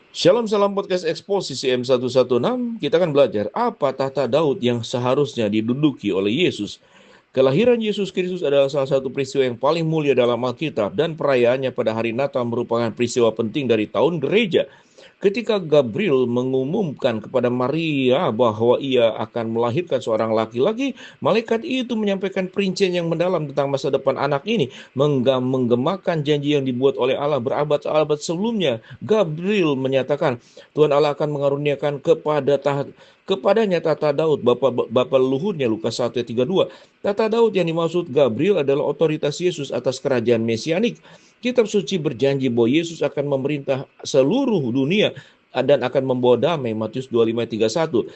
Shalom salam podcast eksposisi M116. Kita akan belajar apa tahta Daud yang seharusnya diduduki oleh Yesus. Kelahiran Yesus Kristus adalah salah satu peristiwa yang paling mulia dalam Alkitab, dan perayaannya pada hari Natal merupakan peristiwa penting dari tahun gereja. Ketika Gabriel mengumumkan kepada Maria bahwa ia akan melahirkan seorang laki-laki, malaikat itu menyampaikan perincian yang mendalam tentang masa depan anak ini, menggemakan janji yang dibuat oleh Allah berabad-abad sebelumnya. Gabriel menyatakan, Tuhan Allah akan mengaruniakan kepadanya tata Daud, bapa leluhurnya, Lukas 1 ayat 32. Tata Daud yang dimaksud Gabriel adalah otoritas Yesus atas kerajaan mesianik. Kitab suci berjanji bahwa Yesus akan memerintah seluruh dunia dan akan membawa damai, Matius 25:31.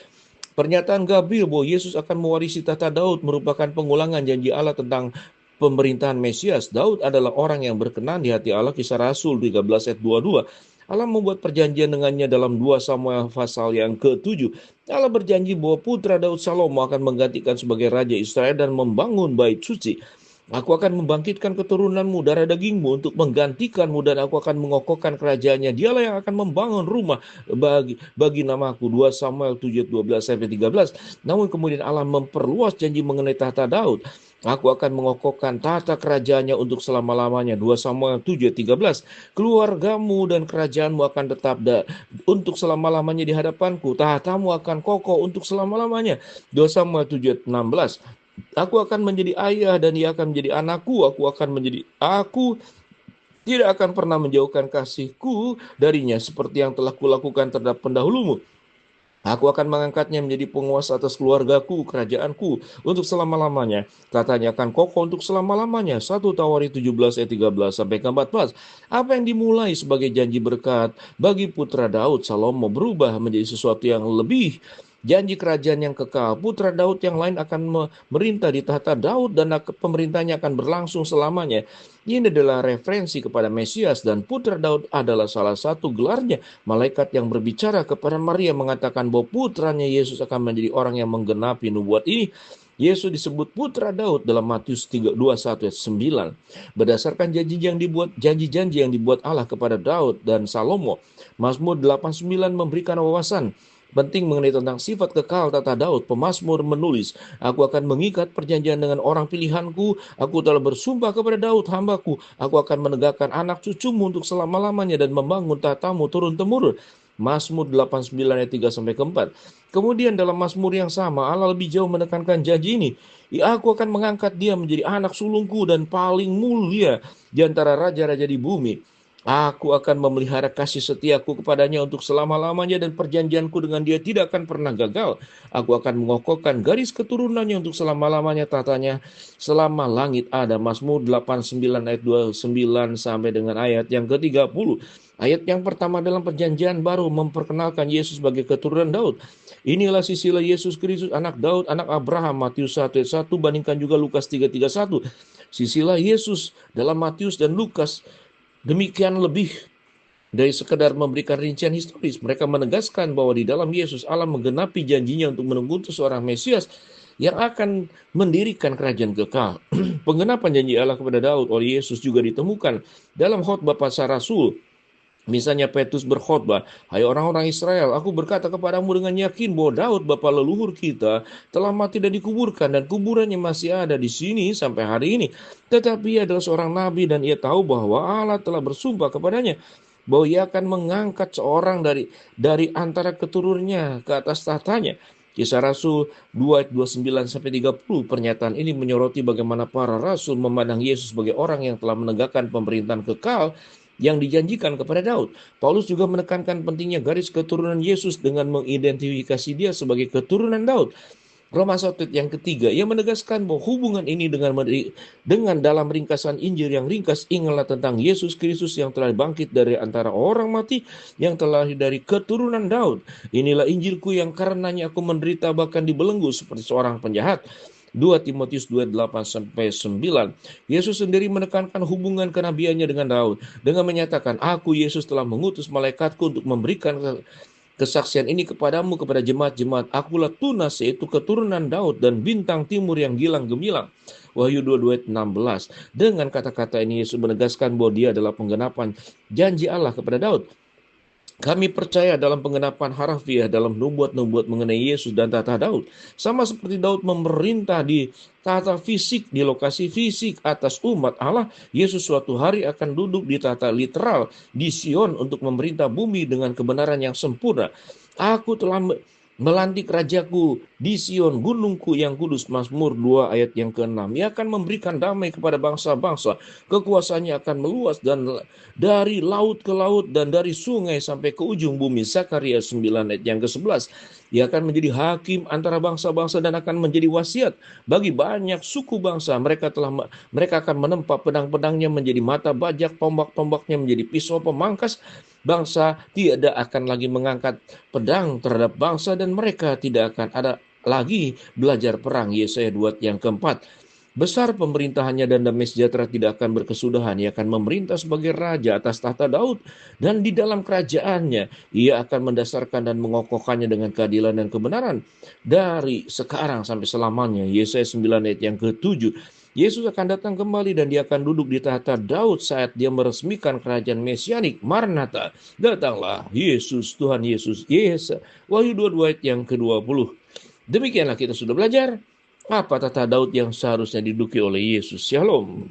Pernyataan Gabriel bahwa Yesus akan mewarisi tahta Daud merupakan pengulangan janji Allah tentang pemerintahan Mesias. Daud adalah orang yang berkenan di hati Allah, Kisah Rasul 13 ayat 22. Allah membuat perjanjian dengannya dalam 2 Samuel pasal yang ke-7. Allah berjanji bahwa putra Daud Salomo akan menggantikan sebagai raja Israel dan membangun bait suci. Aku akan membangkitkan keturunanmu, darah dagingmu, untuk menggantikanmu, dan aku akan mengokohkan kerajaannya. Dialah yang akan membangun rumah bagi namaku. 2 Samuel 7:12-13. Namun kemudian Allah memperluas janji mengenai tahta Daud. Aku akan mengokohkan tahta kerajaannya untuk selama-lamanya. 2 Samuel 7:13. Keluargamu dan kerajaanmu akan tetap untuk selama-lamanya di hadapanku. Tahtamu akan kokoh untuk selama-lamanya. 2 Samuel 7:16. Aku akan menjadi ayah dan ia akan menjadi anakku. Aku tidak akan pernah menjauhkan kasihku darinya seperti yang telah kulakukan terhadap pendahulumu. Aku akan mengangkatnya menjadi penguasa atas keluargaku, kerajaanku, untuk selama-lamanya. Katanya akan kokoh untuk selama-lamanya. 1 Tawari 17 ayat 13 sampai ke 14. Apa yang dimulai sebagai janji berkat bagi putra Daud, Salomo, berubah menjadi sesuatu yang lebih. Janji kerajaan yang kekal. Putra Daud yang lain akan merintah di tahta Daud, dan pemerintahnya akan berlangsung selamanya. Ini adalah referensi kepada Mesias, dan putra Daud adalah salah satu gelarnya. Malaikat yang berbicara kepada Maria mengatakan bahwa putranya Yesus akan menjadi orang yang menggenapi nubuat ini. Yesus disebut putra Daud dalam Matius 21 ayat 9. Berdasarkan janji-janji yang dibuat Allah kepada Daud dan Salomo, Mazmur 89 memberikan wawasan penting mengenai tentang sifat kekal tata Daud. Pemazmur menulis, aku akan mengikat perjanjian dengan orang pilihanku. Aku telah bersumpah kepada Daud hambaku. Aku akan menegakkan anak cucumu untuk selama-lamanya dan membangun tahtamu turun-temurun. Mazmur 89 ayat 3 sampai 4. Kemudian dalam Mazmur yang sama, Allah lebih jauh menekankan janji ini. Aku akan mengangkat dia menjadi anak sulungku dan paling mulia di antara raja-raja di bumi. Aku akan memelihara kasih setiaku kepadanya untuk selama-lamanya, dan perjanjianku dengan dia tidak akan pernah gagal. Aku akan mengokohkan garis keturunannya untuk selama-lamanya, tatanya selama langit ada. Mazmur 89 ayat 29 sampai dengan ayat yang ke-30. Ayat yang pertama dalam perjanjian baru memperkenalkan Yesus sebagai keturunan Daud. Inilah sisilah Yesus Kristus, anak Daud, anak Abraham. Matius 1 ayat 1, bandingkan juga Lukas 3:31. Sisilah Yesus dalam Matius dan Lukas demikian lebih dari sekedar memberikan rincian historis. Mereka menegaskan bahwa di dalam Yesus Allah menggenapi janjinya untuk menunggu seorang Mesias yang akan mendirikan kerajaan kekal. Penggenapan janji Allah kepada Daud oleh Yesus juga ditemukan dalam khotbah para rasul. Misalnya Petrus berkhotbah, hai orang-orang Israel, aku berkata kepadamu dengan yakin bahwa Daud bapa leluhur kita telah mati dan dikuburkan, dan kuburannya masih ada di sini sampai hari ini. Tetapi ia adalah seorang nabi, dan ia tahu bahwa Allah telah bersumpah kepadanya bahwa ia akan mengangkat seorang dari antara keturunannya ke atas tahtanya. Kisah Rasul 2 ayat 29 sampai 30. Pernyataan ini menyoroti bagaimana para rasul memandang Yesus sebagai orang yang telah menegakkan pemerintahan kekal yang dijanjikan kepada Daud. Paulus juga menekankan pentingnya garis keturunan Yesus dengan mengidentifikasi dia sebagai keturunan Daud. Roma 1 yang ketiga, ia menegaskan bahwa hubungan ini dengan dalam ringkasan Injil yang ringkas, ingatlah tentang Yesus Kristus yang telah bangkit dari antara orang mati, yang telah dari keturunan Daud. Inilah Injilku yang karenanya aku menderita bahkan dibelenggu seperti seorang penjahat. 2 Timotius 2:8-9. Yesus sendiri menekankan hubungan kenabiannya dengan Daud dengan menyatakan, aku Yesus telah mengutus malaikatku untuk memberikan kesaksian ini kepadamu, kepada jemaat-jemaat. Akulah tunas, yaitu keturunan Daud dan bintang timur yang gilang gemilang. Wahyu 22:16. Dengan kata-kata ini Yesus menegaskan bahwa dia adalah penggenapan janji Allah kepada Daud. Kami percaya dalam pengenapan harafiah dalam nubuat-nubuat mengenai Yesus dan tata Daud. Sama seperti Daud memerintah di tata fisik, di lokasi fisik atas umat Allah, Yesus suatu hari akan duduk di tata literal di Sion untuk memerintah bumi dengan kebenaran yang sempurna. Aku telah melantik rajaku di Sion, gunungku yang kudus. Mazmur 2 ayat yang ke-6. Ia akan memberikan damai kepada bangsa-bangsa. Kekuasaannya akan meluas dan dari laut ke laut dan dari sungai sampai ke ujung bumi. Zakaria 9 ayat yang ke-11. Ia akan menjadi hakim antara bangsa-bangsa dan akan menjadi wasiat bagi banyak suku bangsa. Mereka akan menempa pedang-pedangnya menjadi mata bajak, tombak-tombaknya menjadi pisau pemangkas. Bangsa tidak akan lagi mengangkat pedang terhadap bangsa dan mereka tidak akan ada lagi belajar perang. Yesaya 2 yang keempat. Besar pemerintahannya dan damai sejahtera tidak akan berkesudahan. Ia akan memerintah sebagai raja atas tahta Daud dan di dalam kerajaannya ia akan mendasarkan dan mengokohkannya dengan keadilan dan kebenaran dari sekarang sampai selamanya. Yesaya 9 ayat yang ke-7. Yesus akan datang kembali dan dia akan duduk di tahta Daud saat dia meresmikan kerajaan mesianik. Maranatha, datanglah Yesus, Tuhan Yesus. Wahyu 22 ayat yang ke-20. Demikianlah kita sudah belajar apa tata Daud yang seharusnya diduduki oleh Yesus. Shalom.